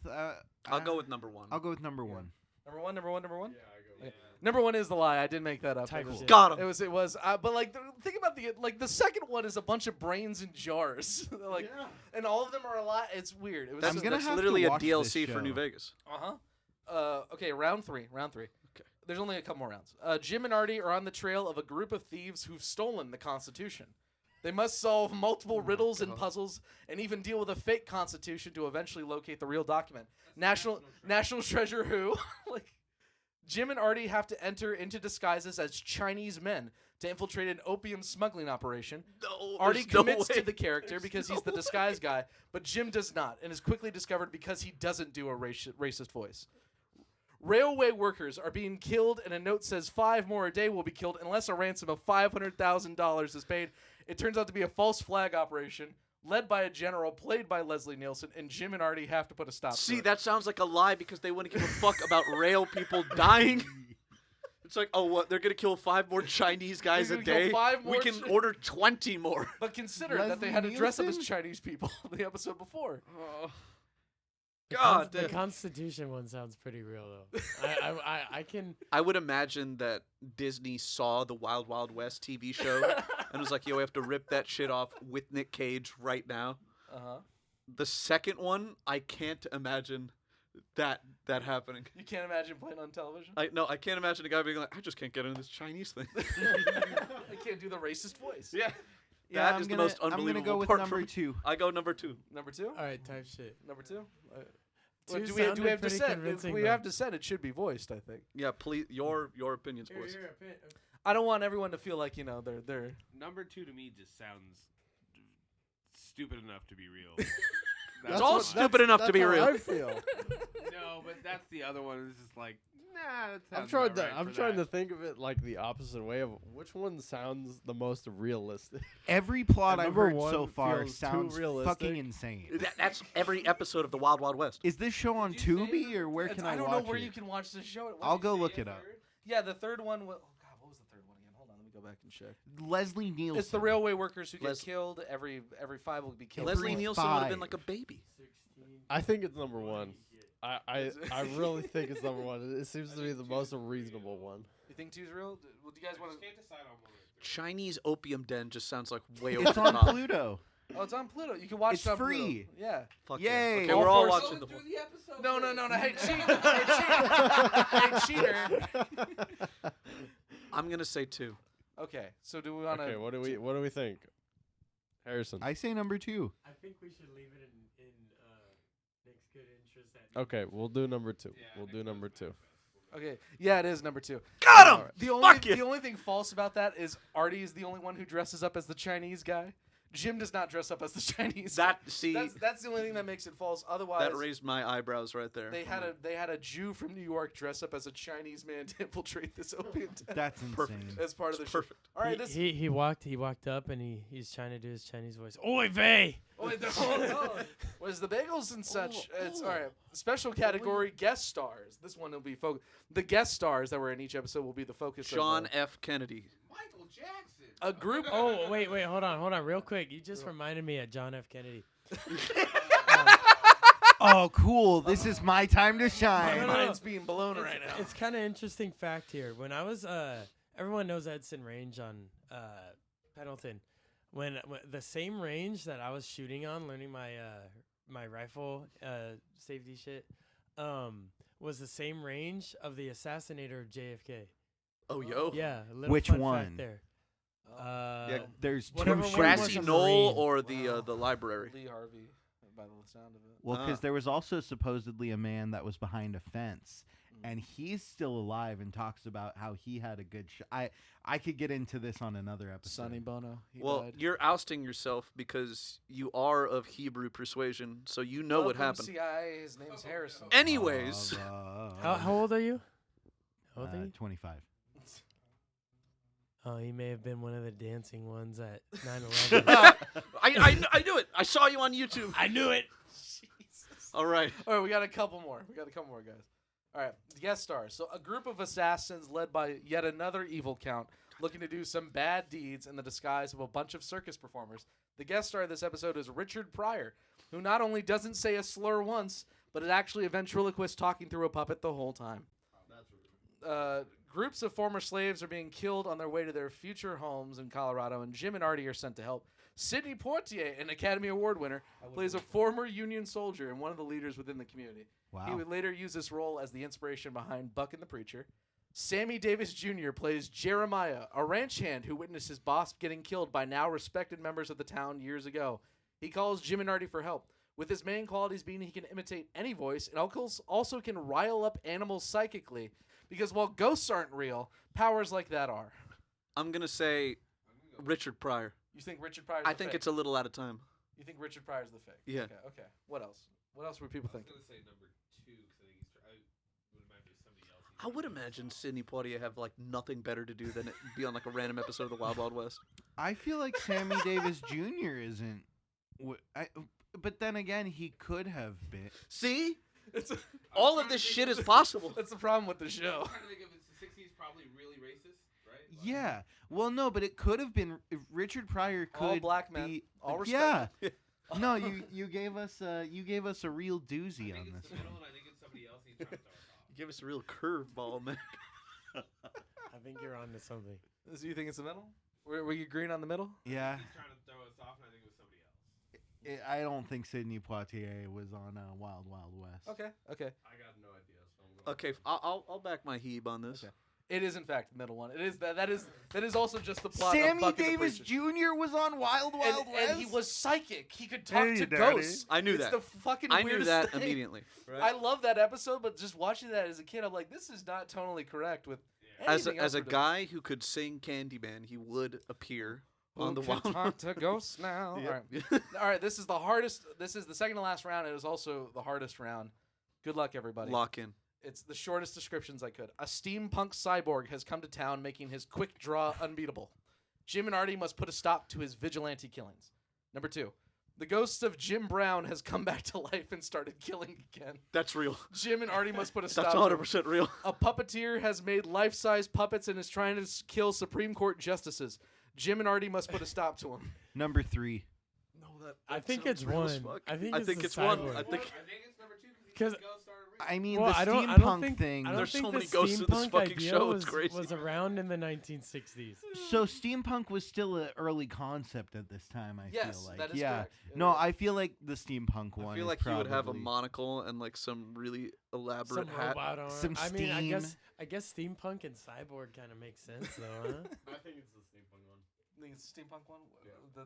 I'll go with number 1. I'll go with number 1. Number one. Yeah, I go with Number 1 is the lie. I didn't make that up. Type It was- shit. Got him. It was. But like, think about the second one is a bunch of brains in jars, like, and all of them are a lot. It's weird. It was. That's, I'm gonna that's have to literally a watch this DLC for show. New Vegas. Okay, round three. Okay. There's only a couple more rounds. Jim and Artie are on the trail of a group of thieves who've stolen the Constitution. They must solve multiple riddles and puzzles, and even deal with a fake Constitution to eventually locate the real document. National Treasure who? Like, Jim and Artie have to enter into disguises as Chinese men to infiltrate an opium smuggling operation. No, Artie there's no commits way. to the character There's because no he's the way. disguise guy, but Jim does not, and is quickly discovered because he doesn't do a racist voice. Railway workers are being killed, and a note says 5 more a day will be killed unless a ransom of $500,000 is paid. It turns out to be a false flag operation led by a general played by Leslie Nielsen, and Jim and Artie have to put a stop to See, it. that sounds like a lie because they wouldn't give a fuck about rail people dying. It's like, oh, what? They're gonna kill 5 more Chinese guys They're a gonna kill day. 5 We more can Chi- order 20 more. But consider that they had to Leslie dress up as Nielsen? Chinese people the episode before. God, The damn. Constitution one sounds pretty real though. I can. I would imagine that Disney saw the Wild Wild West TV show and was like, yo, we have to rip that shit off with Nick Cage right now. Uh-huh. The second one, I can't imagine that happening. You can't imagine playing on television? I can't imagine a guy being like, I just can't get into this Chinese thing. I can't do the racist voice. Yeah. Yeah, That is the most I'm unbelievable gonna go with part number for me. 2. I go number 2. Number 2? All right, type shit. Number 2? Two do we have sounded to pretty set? If convincing, we though. have to set. It should be voiced, I think. Yeah, please, your opinions, boys. I don't want everyone to feel like they're. Number 2 to me just sounds stupid enough to be real. It's all stupid enough to be real. I feel. No, but that's the other one. It's just like, nah. That I'm sounds trying about to. right I'm for trying that. to think of it like the opposite way of which one sounds the most realistic. Every plot And I've number heard so one far feels too sounds realistic. fucking insane. That's every episode of the Wild Wild West. Is this show on Tubi or where can I don't watch know where it? you can watch this show. What I'll did you go say, look a it up. third? Yeah, the third one. Oh God, what was the third one again? Hold on, let me go back and check. Leslie Nielsen. It's the railway workers who get Les- killed. Every 5 will be killed. Leslie Every Nielsen would have been 5. like a baby. I think it's number 1. I really think it's number 1. It seems to be the most reasonable one. You think 2's real? Well, do you guys want to? Can't decide on one. Chinese opium den just sounds like way over It's the on top. Pluto. Oh, it's on Pluto. You can watch It's it on free. Pluto. Yeah. Fuck Yay. Yeah. Okay, All we're all four- watching the. No. Hey, cheater. Hey, cheater. I'm gonna say 2. Okay, so do we want to? Okay, what do we think? Harrison. I say number 2. I think we should leave it in Nick's good interest. That Okay, we'll do number 2. Yeah, We'll Nick do goes number back 2. Okay, yeah, it is number 2. Got him! The only Fuck you! the only thing false about that is Artie is the only one who dresses up as the Chinese guy. Jim does not dress up as the Chinese. That guy. That's the only thing that makes it false. Otherwise, that raised my eyebrows right there. they had a Jew from New York dress up as a Chinese man to infiltrate this opium den. That's insane. Perfect. As part of the Perfect. All right, He walked up and he's trying to do his Chinese voice. Oy vey! Was the bagels and such. It's all right. Special category guest stars. This one will be focus. The guest stars that were in each episode will be the focus. John of, F. Kennedy. Michael Jackson. a group. Oh wait, hold on, real quick. You just reminded me of John F. Kennedy. Oh, cool. This is my time to My shine. mind's being blown right now. It's kind of interesting fact here. When I was everyone knows Edson Range on Pendleton. When the same range that I was shooting on, learning my my rifle safety shit, was the same range of the assassinator of JFK. Oh, yo. Yeah, a little Which fun one? fact there. Yeah, There's two Whatever one shooters. Grassy was a Knoll Marine. or the library? Lee Harvey, by the sound of it. Well, because Ah. there was also supposedly a man that was behind a fence, and he's still alive and talks about how he had a good shot. I could get into this on another episode. Sonny Bono. He Well, died. you're ousting yourself because you are of Hebrew persuasion, so you know what Welcome, happened. CIA. His name's Harrison. Anyways, How old are you? How old are you? 25. Oh, he may have been one of the dancing ones at 9/11. I knew it. I saw you on YouTube. I knew it. Jesus. All right. All right, we got a couple more. Guys. All right, guest stars. So a group of assassins led by yet another evil count looking to do some bad deeds in the disguise of a bunch of circus performers. The guest star of this episode is Richard Pryor, who not only doesn't say a slur once, but is actually a ventriloquist talking through a puppet the whole time. Groups of former slaves are being killed on their way to their future homes in Colorado, and Jim and Artie are sent to help. Sidney Poitier, an Academy Award winner, plays a former Union soldier and one of the leaders within the community. Wow. He would later use this role as the inspiration behind Buck and the Preacher. Sammy Davis Jr. plays Jeremiah, a ranch hand who witnessed his boss getting killed by now respected members of the town years ago. He calls Jim and Artie for help. With his main qualities being he can imitate any voice and also can rile up animals psychically. Because while ghosts aren't real, powers like that are. I'm going to say Richard Pryor. You think Richard Pryor's I the think fake? it's a little out of time. You think Richard Pryor's the fake? Yeah. Okay. What else? What else were people I was thinking? gonna say number 2 because I think I would imagine somebody else. I would imagine Sidney Poitier have like nothing better to do than be on like a random episode of the Wild Wild West. I feel like Sammy Davis Jr. isn't. But then again, he could have been. See? It's All of this shit is possible. That's the problem with the show. I'm trying to think if it's the 60s, probably really racist, right? Like, Yeah. Well, no, but it could have been. Richard Pryor could All black men, be. all Yeah. respect. No, you gave us a real doozy I think on it's this the one. middle, and I think it's somebody else he's trying to throw us off. Give us a real curveball, man. I think you're on to something. So you think it's the middle? Were you agreeing on the middle? Yeah. He's trying to throw us off, and I think it was somebody else. I don't think Sidney Poitier was on Wild Wild West. Okay. I got no idea, so I'm going. Okay, I'll back my Hebe on this. Okay. It is in fact the middle one. It is that is also just the plot of Sammy Buck and the Davis Preacher. Jr. was on Wild Wild West. And he was psychic. He could talk Hey, to Daddy. ghosts. I knew it's that. the fucking I knew weirdest that thing. immediately. I love that episode, but just watching that as a kid, I'm like, this is not tonally correct with anything As else a we're doing. guy who could sing Candyman, he would appear on the Who can Wild. talk to ghosts now. Yep. All right. All right, this is the hardest. This is the second to last round. It is also the hardest round. Good luck, everybody. Lock in. It's the shortest descriptions I could. A steampunk cyborg has come to town, making his quick draw unbeatable. Jim and Artie must put a stop to his vigilante killings. Number 2. The ghost of Jim Brown has come back to life and started killing again. That's real. Jim and Artie must put a stop That's to it. 100% real. A puppeteer has made life-size puppets and is trying to kill Supreme Court justices. Jim and Artie must put a stop to him. Number 3. No, I think it's one. I think I it's think the it's one. cyborg. I think I think it's number 2 'Cause- because the ghost started. I mean, Well, the I don't steampunk think, thing. I don't There's think so the many ghosts in this steampunk fucking idea show, it's was, crazy. was around in the 1960s. So steampunk was still an early concept at this time. I Yes, feel like. that is yeah. correct. No, I feel like the steampunk one. I feel is like he would have a probably- monocle and like some really elaborate Some hat. robot arm. Some I mean, steam. I guess steampunk and cyborg kind of makes sense though, huh? I think it's the steampunk one. think it's the steampunk one?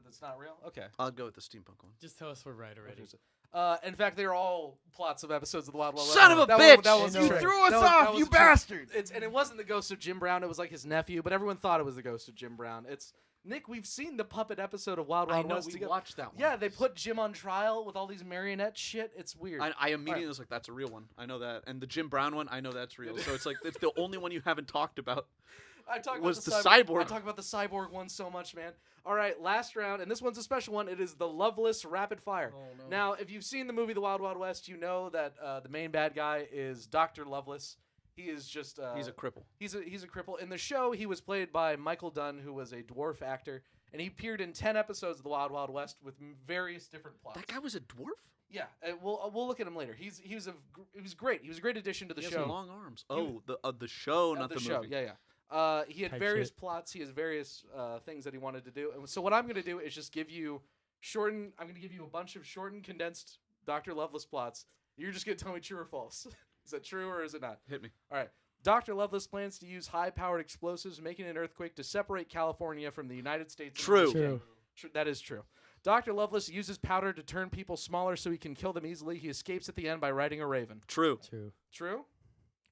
That's not real? Okay. I'll go with the steampunk one. Just tell us we're right already. In fact, they're all plots of episodes of the Wild Wild West. Son of a That bitch! That was You true. threw us That was- off, that was you true. bastard! And it wasn't the ghost of Jim Brown. It was like his nephew, but everyone thought it was the ghost of Jim Brown. It's Nick. We've seen the puppet episode of Wild Wild West we together. watched that one. Yeah, they put Jim on trial with all these marionette shit. It's weird. I immediately was like, that's a real one. I know that. And the Jim Brown one, I know that's real. So it's like, it's the only one you haven't talked about. I talk was about the cyborg. I talk about the cyborg one so much, man. All right, last round, and this one's a special one. It is the Loveless Rapid Fire. Oh, no. Now, if you've seen the movie The Wild Wild West, you know that the main bad guy is Dr. Lovelace. He is just He's a cripple. he's a cripple. In the show, he was played by Michael Dunn, who was a dwarf actor, and he appeared in 10 episodes of The Wild Wild West with various different plots. That guy was a dwarf? Yeah, we'll look at him later. He was great. He was a great addition to the He show. has long arms. Oh, the show, not the show. movie. Yeah. He had Type various shit. plots. He has various things that he wanted to do. And so what I'm going to do is just give you I'm going to give you a bunch of shortened, condensed Dr. Lovelace plots. You're just going to tell me true or false. Is that true or is it not? Hit me. All right. Dr. Lovelace plans to use high-powered explosives, making an earthquake to separate California from the United States. True. True. That is true. Dr. Lovelace uses powder to turn people smaller so he can kill them easily. He escapes at the end by riding a raven. True. True. True?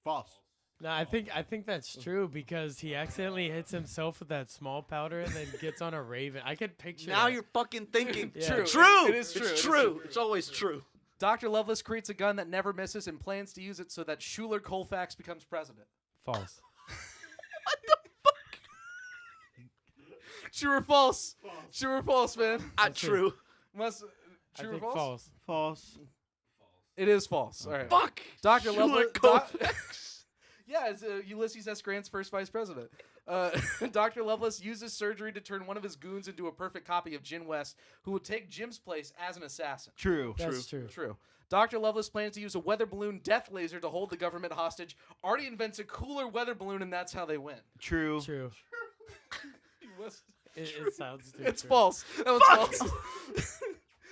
False. No, I think that's true because he accidentally hits himself with that small powder and then gets on a raven. I could picture. Now that. you're fucking thinking. Yeah. True. True. It is true. It It's is true. true. It's always true. Dr. Lovelace creates a gun that never misses and plans to use it so that Schuler Colfax becomes president. false. True or false? True or false, man? True. Must I true or think false? false. False. It is false. All right. Fuck. Dr. Schuler Lovelace. Colfax. Yeah, it's Ulysses S. Grant's first vice president. Dr. Lovelace uses surgery to turn one of his goons into a perfect copy of Jim West, who will take Jim's place as an assassin. True. That's true. True. Dr. Lovelace plans to use a weather balloon death laser to hold the government hostage. Artie invents a cooler weather balloon, and that's how they win. True. True. It's It sounds too true. false. That was false.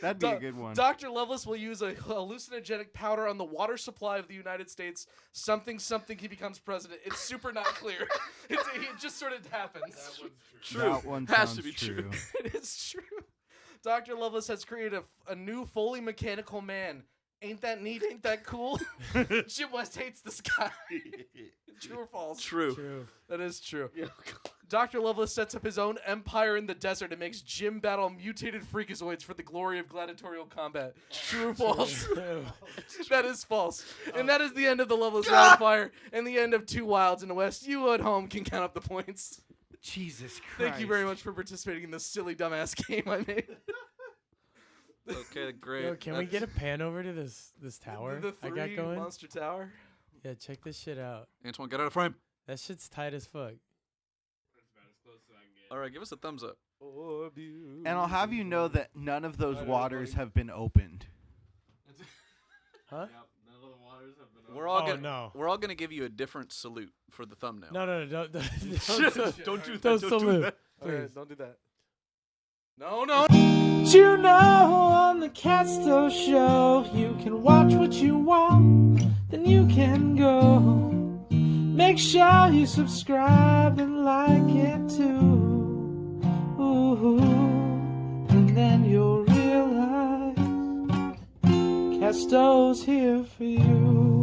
That'd be a good one. Dr. Lovelace will use a hallucinogenic powder on the water supply of the United States. Something, he becomes president. It's super not clear. it just sort of happens. True. That one Has sounds to be true. It is true. Dr. Lovelace has created a new fully mechanical man. Ain't that neat? Ain't that cool? Jim West hates this guy. True or false? True. True. That is true. Dr. Lovelace sets up his own empire in the desert and makes Jim battle mutated freakazoids for the glory of gladiatorial combat. True or false? True. That is false. And that is the end of the Lovelace Rapid Fire and the end of Two Wilds in the West. You at home can count up the points. Jesus Christ. Thank you very much for participating in this silly, dumbass game I made. Okay, great. Yo, can we get a pan over to this tower The I got three going? Monster Tower. Yeah, check this shit out. Antoine, get out of frame. That shit's tight as fuck. That's about as close as I can get. All right, give us a thumbs up. And I'll have you know that none of those waters have been opened. Huh? Yep, none of the waters have been. We're all Oh, gonna no. we're all gonna give you a different salute for the thumbnail. No, don't Don't do that. Don't Don't do salute. that. All right, Please. don't do that. No. You know, on the Castoe show, you can watch what you want, then you can go. Make sure you subscribe and like it too. Ooh, and then you'll realize Castoe's here for you.